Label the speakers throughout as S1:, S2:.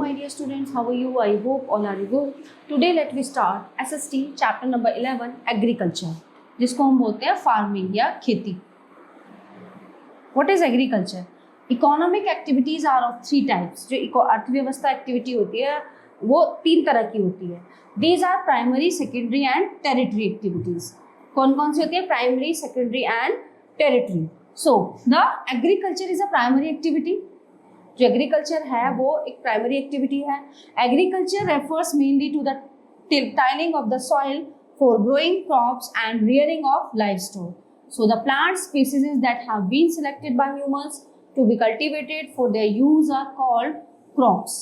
S1: my dear students, how are you? I hope all are good. Today let me start SST chapter number 11 agriculture, जिसको हम बोलते हैं farming या खेती. What is agriculture? Economic activities are of three types. जो अर्थव्यवस्था activity होती है वो तीन तरह की होती है. These are primary, secondary and tertiary activities. कौन कौन सी होती है? Primary, secondary and tertiary. So the agriculture is a primary activity. जो एग्रीकल्चर है वो एक प्राइमरी एक्टिविटी है. Agriculture refers mainly to the tilling of the soil for growing crops and rearing of livestock. So the plant species that have been selected by humans to be cultivated for their use are called crops.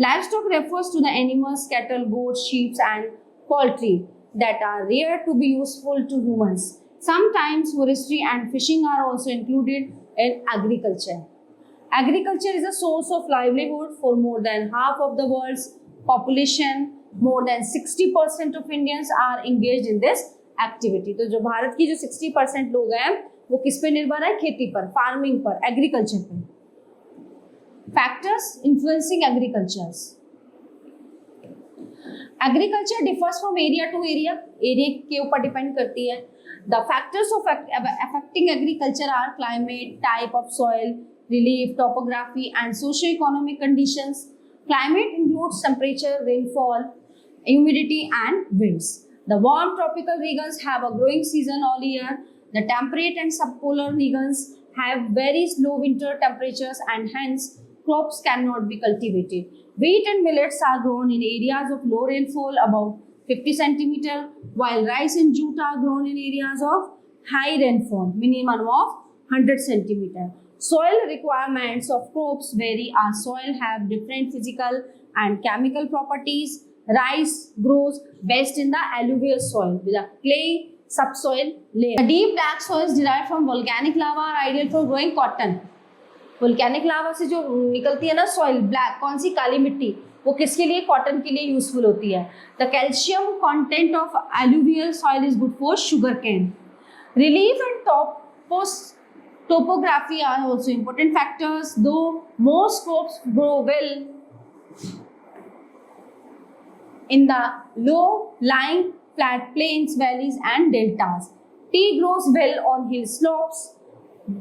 S1: Livestock refers to the animals, cattle, goats, sheep and poultry that are reared to be useful to humans. Sometimes forestry and fishing are also included in agriculture. Agriculture is a source of livelihood for more than half of the world's population. More than 60% of Indians are engaged in this activity. तो जो भारत की जो 60% लोग हैं वो किस पे निर्भर है? खेती पर, फार्मिंग पर, एग्रीकल्चर पर. Factors influencing agriculture. Agriculture differs from area to area. Area के ऊपर डिपेंड करती है. The factors of affecting agriculture are climate, type of soil, relief, topography and socio-economic conditions. Climate includes temperature, rainfall, humidity and winds. The warm tropical regions have a growing season all year. The temperate and subpolar regions have very low winter temperatures and hence crops cannot be cultivated. Wheat and millets are grown in areas of low rainfall about 50 centimeter, while rice and jute are grown in areas of high rainfall, minimum of 100 centimeter. Soil requirements of crops vary as soil have different physical and chemical properties. Rice grows best in the alluvial soil with a clay subsoil layer. The deep black soils derived from volcanic lava are ideal for growing cotton. Volcanic lava से जो निकलती है ना soil black, कौन सी काली मिट्टी, वो किसके लिए? कॉटन के लिए यूजफुल होती है. The calcium content of alluvial soil is good for sugarcane. Relief and topography are also important factors, though most crops grow well in the low-lying flat plains, valleys and deltas. Tea grows well on hill slopes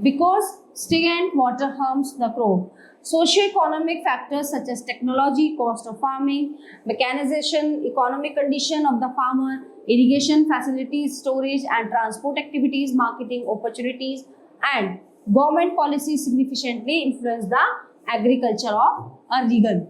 S1: because stagnant water harms the crop. Socio-economic factors such as technology, cost of farming, mechanization, economic condition of the farmer, irrigation facilities, storage and transport activities, marketing opportunities and government policies significantly influence the agriculture of a region.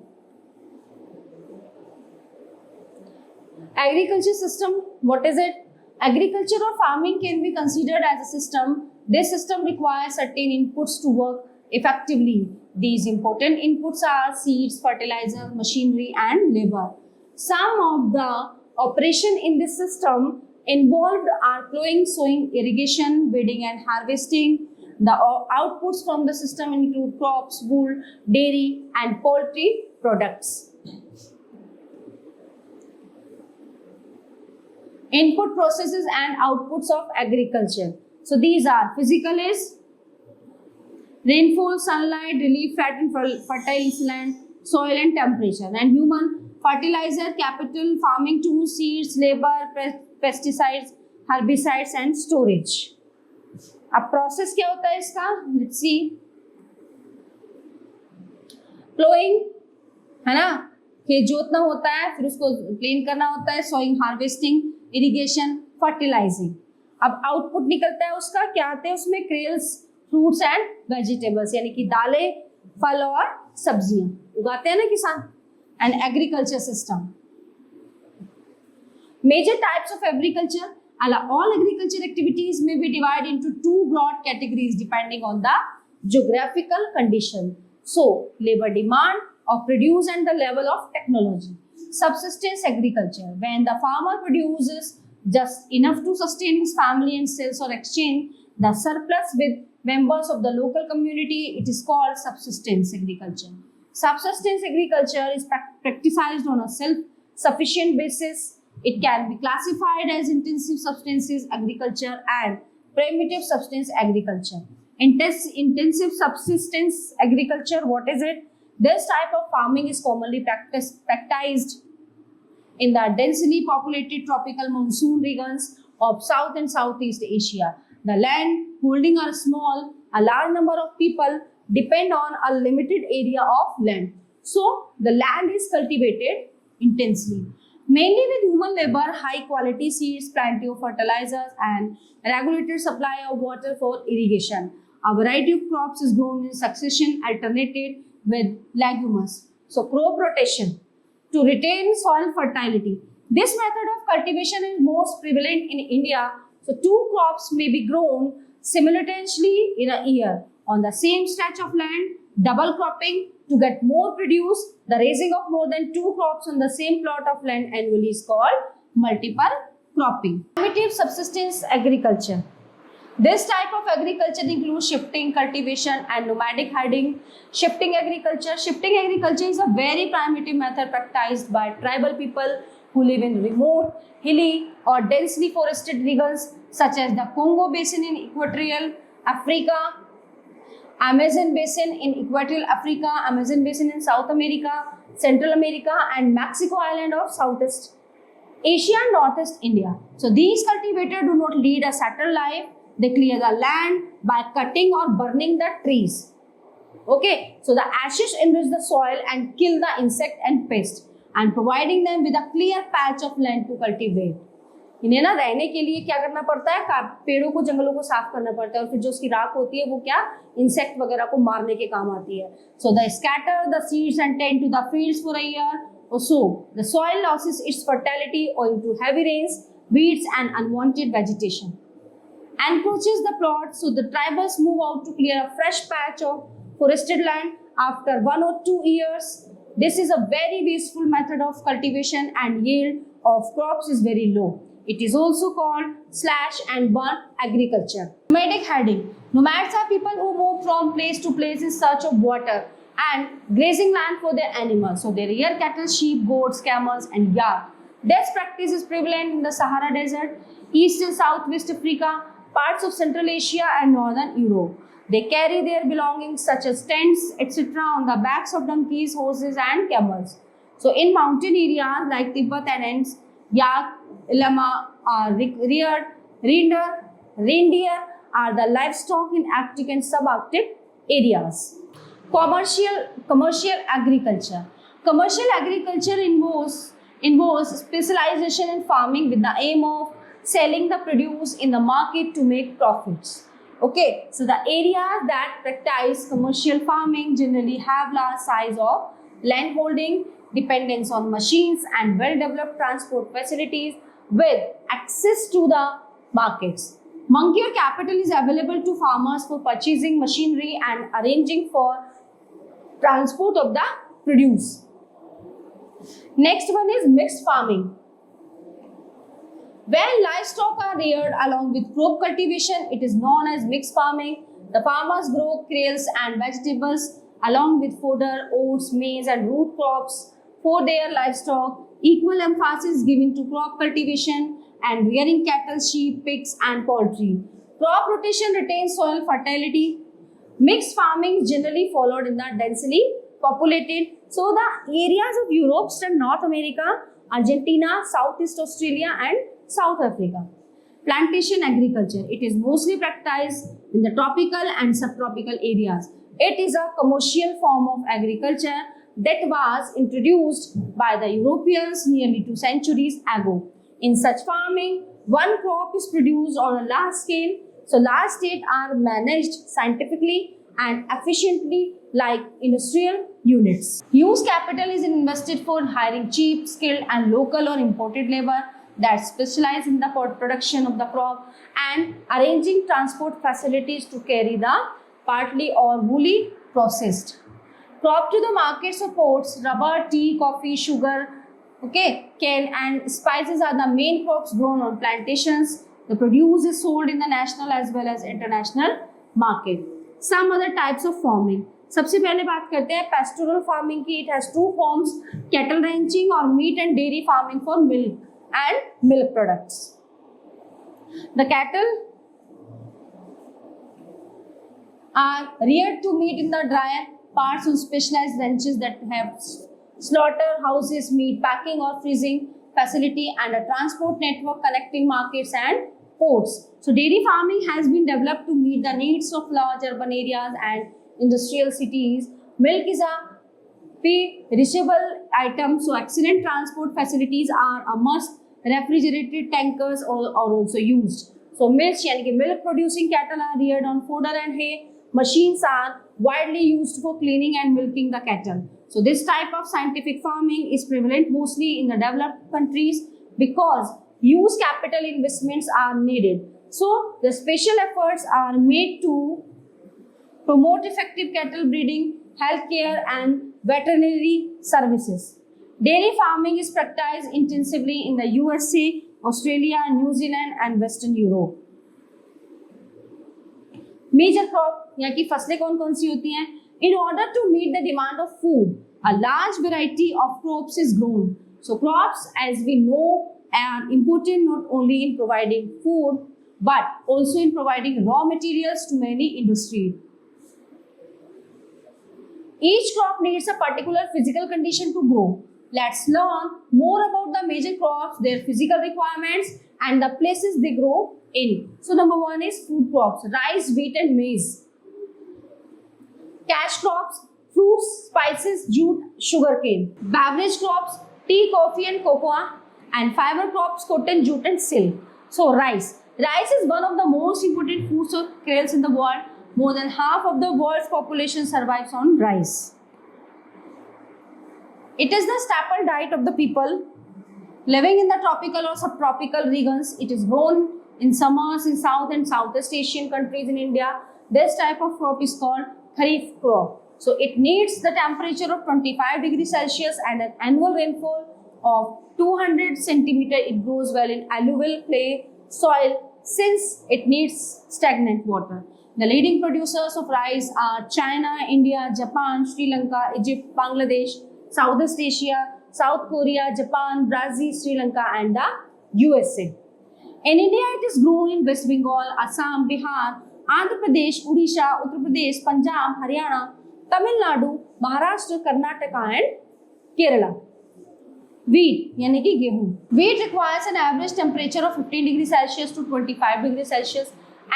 S1: Agriculture system, what is it? Agriculture or farming can be considered as a system. This system requires certain inputs to work effectively. These important inputs are seeds, fertilizer, machinery and labor. Some of the operation in this system involved are plowing, sowing, irrigation, weeding and harvesting. The outputs from the system include crops, wool, dairy and poultry products. Input processes and outputs of agriculture. So these are physical is rainfall, sunlight, relief, fat and fertile land, soil and temperature, and human fertilizer, capital, farming tools, seeds, labor, pesticides, herbicides and storage. अब process क्या होता है इसका? Let's see. Ploughing है ना, खेत जोतना होता है, फिर उसको प्लेन करना होता है, सोइंग, हार्वेस्टिंग, इरिगेशन, फर्टिलाइजिंग. अब आउटपुट निकलता है उसका, क्या आते हैं उसमें? क्रेल्स, फ्रूट्स एंड वेजिटेबल्स, यानी कि दालें, फल और सब्जियां उगाते हैं ना किसान. And agriculture system. Major types of agriculture. All agriculture activities may be divided into two broad categories depending on the geographical condition. So, labor demand of produce and the level of technology. Subsistence agriculture, when the farmer produces just enough to sustain his family and sells or exchange the surplus with members of the local community, it is called subsistence agriculture. Subsistence agriculture is practiced on a self-sufficient basis. It can be classified as intensive subsistence agriculture and primitive subsistence agriculture. Intensive subsistence agriculture, what is it? This type of farming is commonly practiced in the densely populated tropical monsoon regions of South and Southeast Asia. The land holding are small, a large number of people depend on a limited area of land. So the land is cultivated intensely. Mainly with human labor, high quality seeds, plenty of fertilizers and regulated supply of water for irrigation. A variety of crops is grown in succession, alternated with legumes. So crop rotation to retain soil fertility. This method of cultivation is most prevalent in India. So two crops may be grown simultaneously in a year on the same stretch of land. Double cropping to get more produce. The raising of more than two crops on the same plot of land annually is called multiple cropping. Primitive subsistence agriculture. This type of agriculture includes shifting, cultivation and nomadic herding. Shifting agriculture. Shifting agriculture is a very primitive method practiced by tribal people who live in remote, hilly or densely forested regions such as the Congo Basin in Equatorial Africa, Amazon Basin in Equatorial Africa, Amazon Basin in South America, Central America and Mexico Island of Southeast Asia and Northeast India. So these cultivators do not lead a settled life. They clear the land by cutting or burning the trees. Okay, so the ashes enrich the soil and kill the insect and pest and providing them with a clear patch of land to cultivate. इन्हें ना रहने के लिए क्या करना पड़ता है, पेड़ों को जंगलों को साफ करना पड़ता है और फिर जो उसकी राख होती है वो क्या इंसेक्ट वगैरह को मारने के काम आती है. So they scatter the seeds and tend to the fields for a year or so. The soil loses its fertility owing to heavy rains, weeds and unwanted vegetation. Encroaches the plot, so the tribals move out to clear a fresh patch of forested land after 1 or 2 years. This is a very wasteful method of cultivation and yield of crops is very low. It is also called slash and burn agriculture. Nomadic herding. Nomads are people who move from place to place in search of water and grazing land for their animals. So they rear cattle, sheep, goats, camels and yak. This practice is prevalent in the Sahara Desert, East and Southwest Africa, parts of Central Asia and Northern Europe. They carry their belongings such as tents, etc. on the backs of donkeys, horses and camels. So in mountain areas like Tibet and Ants, yak, llama are reared. Reindeer are the livestock in Arctic and subarctic areas. Commercial agriculture. Commercial agriculture involves specialization in farming with the aim of selling the produce in the market to make profits. Okay, so the areas that practice commercial farming generally have large size of land holding, dependence on machines and well-developed transport facilities with access to the markets. Monkey or capital is available to farmers for purchasing machinery and arranging for transport of the produce. Next one is mixed farming. When livestock are reared along with crop cultivation, it is known as mixed farming. The farmers grow cereals and vegetables along with fodder, oats, maize and root crops for their livestock. Equal emphasis given to crop cultivation and rearing cattle, sheep, pigs and poultry. Crop rotation retains soil fertility. Mixed farming is generally followed in the densely populated. So the areas of Europe, North America, Argentina, Southeast Australia and South Africa. Plantation agriculture. It is mostly practiced in the tropical and subtropical areas. It is a commercial form of agriculture that was introduced by the Europeans nearly 2 centuries ago. In such farming, one crop is produced on a large scale. So large estates are managed scientifically and efficiently like industrial units. Huge capital is invested for hiring cheap, skilled and local or imported labor that specialize in the production of the crop and arranging transport facilities to carry the partly or wholly processed crop to the markets of ports. Rubber, tea, coffee, sugar, cane and spices are the main crops grown on plantations. The produce is sold in the national as well as international market. Some other types of farming. सबसे पहले बात करते हैं pastoral farming की. It has two forms, cattle ranching और meat and dairy farming for milk and milk products. The cattle are reared to meat in the dry parts on specialized ranches that have slaughterhouses, meat packing or freezing facility, and a transport network connecting markets and ports. So dairy farming has been developed to meet the needs of large urban areas and industrial cities. Milk is a perishable item, so excellent transport facilities are a must. Refrigerated tankers are also used. So milk producing cattle are reared on fodder and hay. Machines are widely used for cleaning and milking the cattle. So this type of scientific farming is prevalent mostly in the developed countries because huge capital investments are needed. So the special efforts are made to promote effective cattle breeding, healthcare and veterinary services. Dairy farming is practiced intensively in the USA, Australia, New Zealand and Western Europe. Major crop यानी कि फसलें कौन कौन सी होती हैं? In order to meet the demand of food, a large variety of crops is grown. So crops, as we know, are important not only in providing food but also in providing raw materials to many industries. Each crop needs a particular physical condition to grow. Let's learn more about the major crops, their physical requirements and the places they grow in. So number one is food crops, rice, wheat and maize. Cash crops, fruits, spices, jute, sugarcane. Beverage crops, tea, coffee and cocoa. And fiber crops, cotton, jute and silk. So rice. Rice is one of the most important food cereals in the world. More than half of the world's population survives on rice. It is the staple diet of the people living in the tropical or subtropical regions. It is grown in summers in South and Southeast Asian countries in India. This type of crop is called Kharif crop. So it needs the temperature of 25 degrees Celsius and an annual rainfall of 200 centimeter. It grows well in alluvial clay soil since it needs stagnant water. The leading producers of rice are China, India, Japan, Sri Lanka, Egypt, Bangladesh, Southeast Asia, South Korea, Japan, Brazil, Sri Lanka and the USA. In India, it is grown in West Bengal, Assam, Bihar, Andhra Pradesh, Odisha, Uttar Pradesh, Punjab, Haryana, Tamil Nadu, Maharashtra, Karnataka and Kerala. Wheat यानी कि गेहूं. Wheat requires an average temperature of 15 degrees Celsius to 25 degrees Celsius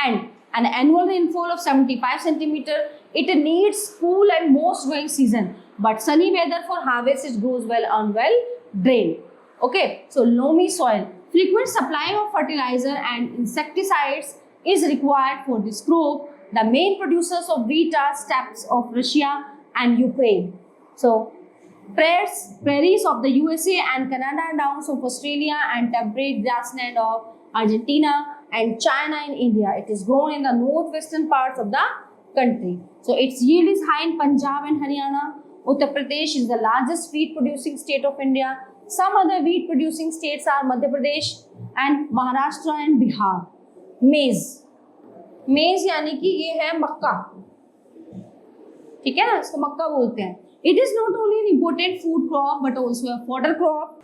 S1: and an annual rainfall of 75 centimeter. It needs cool and most growing season, but sunny weather for harvest. It grows well on well drain. Okay, so loamy soil. Frequent supplying of fertilizer and insecticides is required for this crop. The main producers of wheat are steppes of Russia and Ukraine. So prairies of the USA and Canada, downs of Australia and temperate grassland of Argentina and China in India. It is grown in the northwestern parts of the country. So its yield is high in Punjab and Haryana. Uttar Pradesh is the largest wheat producing state of India. Some other wheat producing states are Madhya Pradesh and Maharashtra and Bihar. Maize. Maize यानी कि ये है मक्का. ठीक है ना, इसको मक्का बोलते हैं. It is not only an important food crop but also a fodder crop.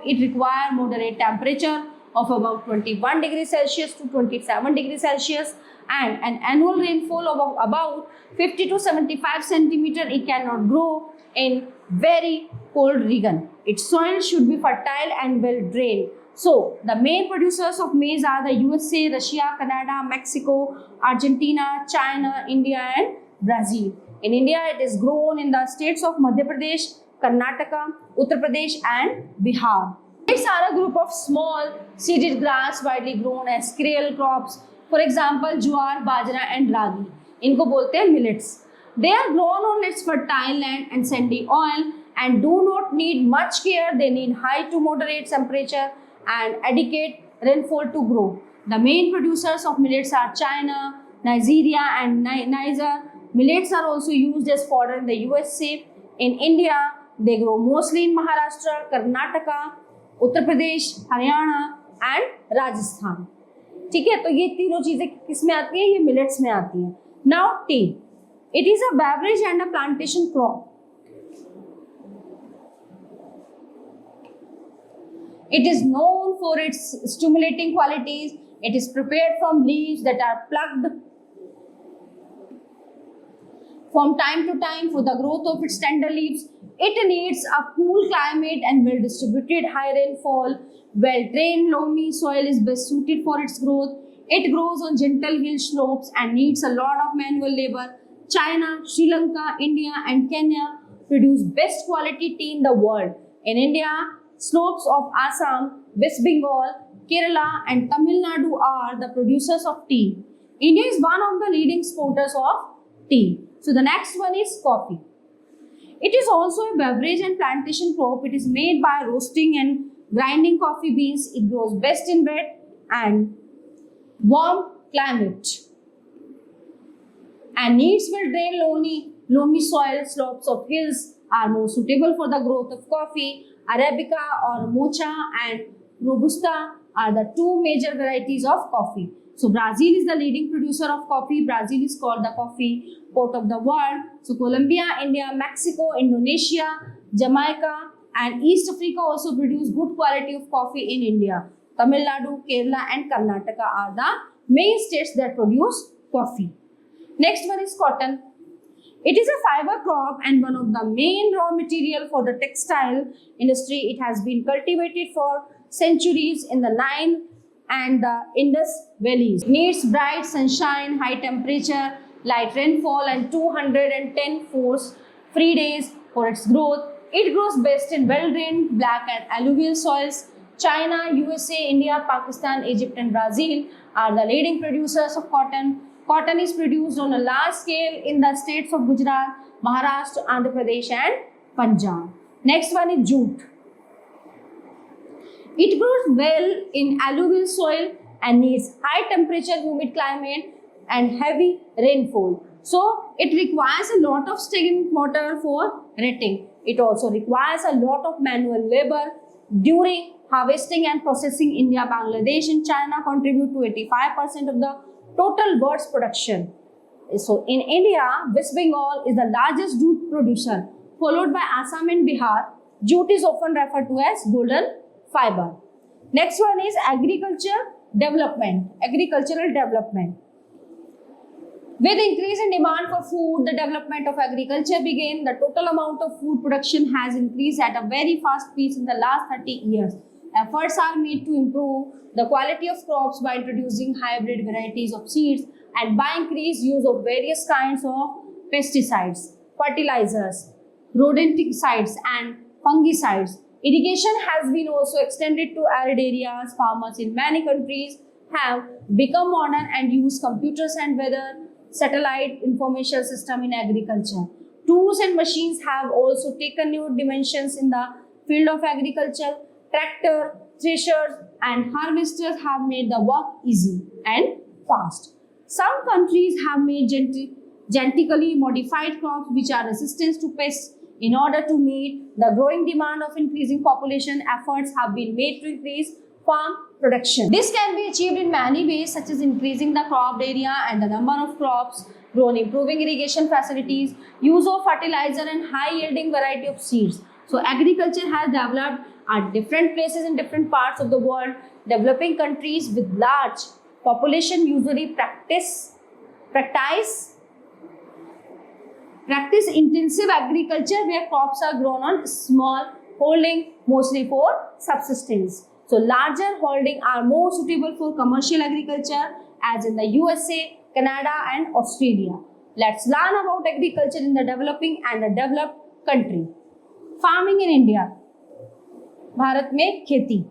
S1: It requires moderate temperature of about 21 degrees Celsius to 27 degrees Celsius and an annual rainfall of about 50 to 75 centimeter. It cannot grow in very cold region. Its soil should be fertile and well drained. So the main producers of maize are the USA, Russia, Canada, Mexico, Argentina, China, India and Brazil. In India, it is grown in the states of Madhya Pradesh, Karnataka, Uttar Pradesh and Bihar. Millets are a group of small seeded grass widely grown as cereal crops. For example, jowar, bajra and ragi. इनको बोलते हैं millets. They are grown on its fertile land and sandy oil and do not need much care. They need high to moderate temperature and adequate rainfall to grow. The main producers of millets are China, Nigeria and Niger. Millets are also used as fodder in the USA. In India, they grow mostly in Maharashtra, Karnataka, Uttar Pradesh, Haryana and Rajasthan. ठीक है, तो ये तीनों चीजें किस में आती हैं? ये मिलेट्स में आती हैं. Now tea. It is a beverage and a plantation crop. It is known for its stimulating qualities. It is prepared from leaves that are plucked From time to time, for the growth of its tender leaves, it needs a cool climate and well-distributed high rainfall. Well-drained loamy soil is best suited for its growth. It grows on gentle hill slopes and needs a lot of manual labor. China, Sri Lanka, India, and Kenya produce best quality tea in the world. In India, slopes of Assam, West Bengal, Kerala, and Tamil Nadu are the producers of tea. India is one of the leading exporters of tea. So the next one is coffee. It is also a beverage and plantation crop. It is made by roasting and grinding coffee beans. It grows best in wet and warm climate and needs well-drained loamy soil. Slopes of hills are more suitable for the growth of coffee. Arabica or Mocha and Robusta are the two major varieties of coffee. So Brazil is the leading producer of coffee. Brazil is called the coffee port of the world. So Colombia, India, Mexico, Indonesia, Jamaica and East Africa also produce good quality of coffee in India. Tamil Nadu, Kerala and Karnataka are the main states that produce coffee. Next one is cotton. It is a fiber crop and one of the main raw material for the textile industry. It has been cultivated for centuries in the Nile and the Indus valleys. It needs bright sunshine, high temperature, light rainfall and 210 free days for its growth. It grows best in well-drained, black and alluvial soils. China, USA, India, Pakistan, Egypt and Brazil are the leading producers of cotton. Cotton is produced on a large scale in the states of Gujarat, Maharashtra, Andhra Pradesh and Punjab. Next one is jute. It grows well in alluvial soil and needs high temperature, humid climate and heavy rainfall. So it requires a lot of stagnant water for retting. It also requires a lot of manual labor during harvesting and processing. India, Bangladesh and China contribute to 85% of the total world's production. So in India, West Bengal is the largest jute producer, followed by Assam and Bihar. Jute is often referred to as golden fiber. Next one is agricultural development. With increase in demand for food, the development of agriculture began. The total amount of food production has increased at a very fast pace in the last 30 years. Efforts are made to improve the quality of crops by introducing hybrid varieties of seeds and by increased use of various kinds of pesticides, fertilizers, rodenticides and fungicides. Irrigation has been also extended to arid areas. Farmers in many countries have become modern and use computers and weather satellite information system in agriculture. Tools and machines have also taken new dimensions in the field of agriculture. Tractor, threshers and harvesters have made the work easy and fast. Some countries have made genetically modified crops which are resistant to pests. In order to meet the growing demand of increasing population, efforts have been made to increase farm production. This can be achieved in many ways, such as increasing the cropped area and the number of crops grown, improving irrigation facilities, use of fertilizer and high yielding variety of seeds. So agriculture has developed at different places in different parts of the world. Developing countries with large population usually practice intensive agriculture where crops are grown on small holding, mostly for subsistence. So larger holding are more suitable for commercial agriculture as in the USA, Canada and Australia. Let's learn about agriculture in the developing and the developed country. Farming in India. Bharat में खेती.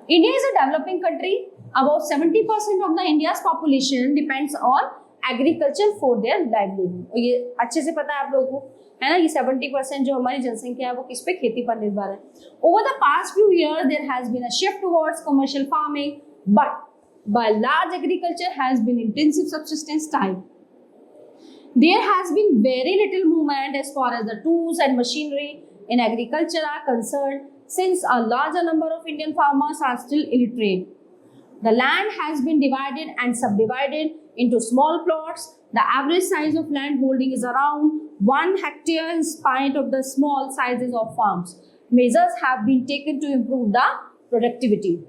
S1: India is a developing country. About 70% of the India's population depends on agriculture for their livelihood. और ये अच्छे से पता है आप लोगों को, है ना, ये 70% जो हमारी जनसंख्या है वो किस पे, खेती पर निर्भर है. Over the past few years, there has been a shift towards commercial farming, but by large agriculture has been intensive subsistence type. There has been very little movement as far as the tools and machinery in agriculture are concerned, since a larger number of Indian farmers are still illiterate. The land has been divided and subdivided into small plots. The average size of land holding is around 1 hectare in spite of the small sizes of farms. Measures have been taken to improve the productivity.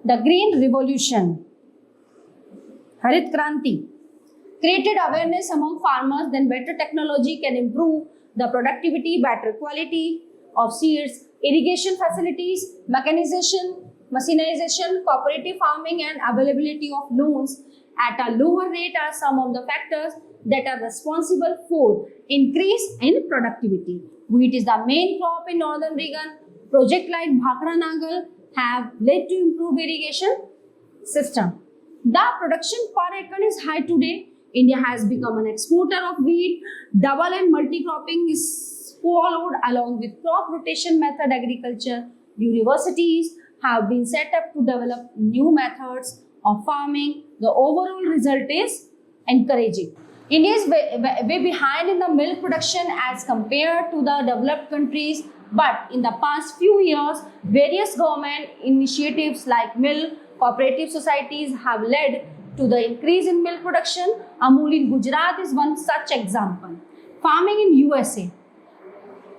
S1: The Green Revolution. Harit Kranti created awareness among farmers, then better technology can improve the productivity, better quality of seeds, irrigation facilities, machinization, cooperative farming and availability of loans at a lower rate are some of the factors that are responsible for increase in productivity. Wheat is the main crop in northern region. Project like Bhakra Nagal have led to improved irrigation system. The production per acre is high today. India has become an exporter of wheat. Double and multi-cropping is followed along with crop rotation method agriculture. Universities have been set up to develop new methods of farming. The overall result is encouraging. India is way behind in the milk production as compared to the developed countries. But in the past few years, various government initiatives like milk cooperative societies have led to the increase in milk production. Amul in Gujarat is one such example. Farming in USA.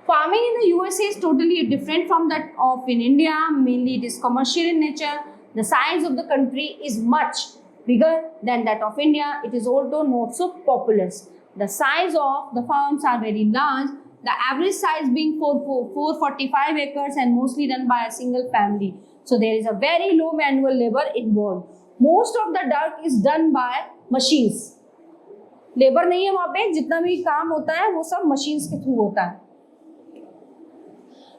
S1: Farming in the USA is totally different from that of in India. Mainly it is commercial in nature. The size of the country is much bigger than that of India. It is also not so populous. The size of the farms are very large. The average size being 445 acres and mostly run by a single family. So there is a very low manual labor involved. Most of the work is done by machines. Labour नहीं है वहाँ पे, जितना भी काम होता है वो सब machines के थ्रू होता है.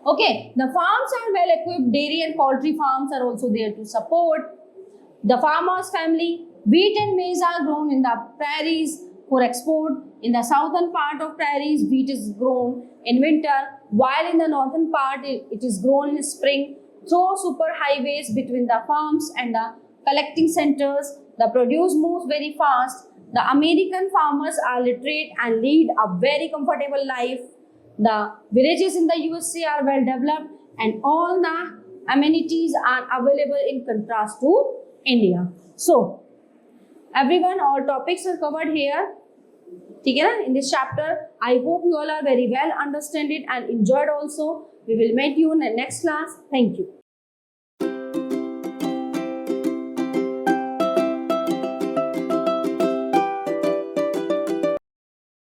S1: Okay, the farms are well equipped. Dairy and poultry farms are also there to support the farmer's family. Wheat and maize are grown in the prairies for export. In the southern part of prairies, wheat is grown in winter, while in the northern part, it is grown in spring. Through super highways between the farms and the collecting centers, the produce moves very fast. The American farmers are literate and lead a very comfortable life. The villages in the USA are well developed and all the amenities are available in contrast to India. So, everyone, all topics are covered here. In this chapter. I hope you all are very well understand it and enjoyed also. We will meet you in the next class. Thank you.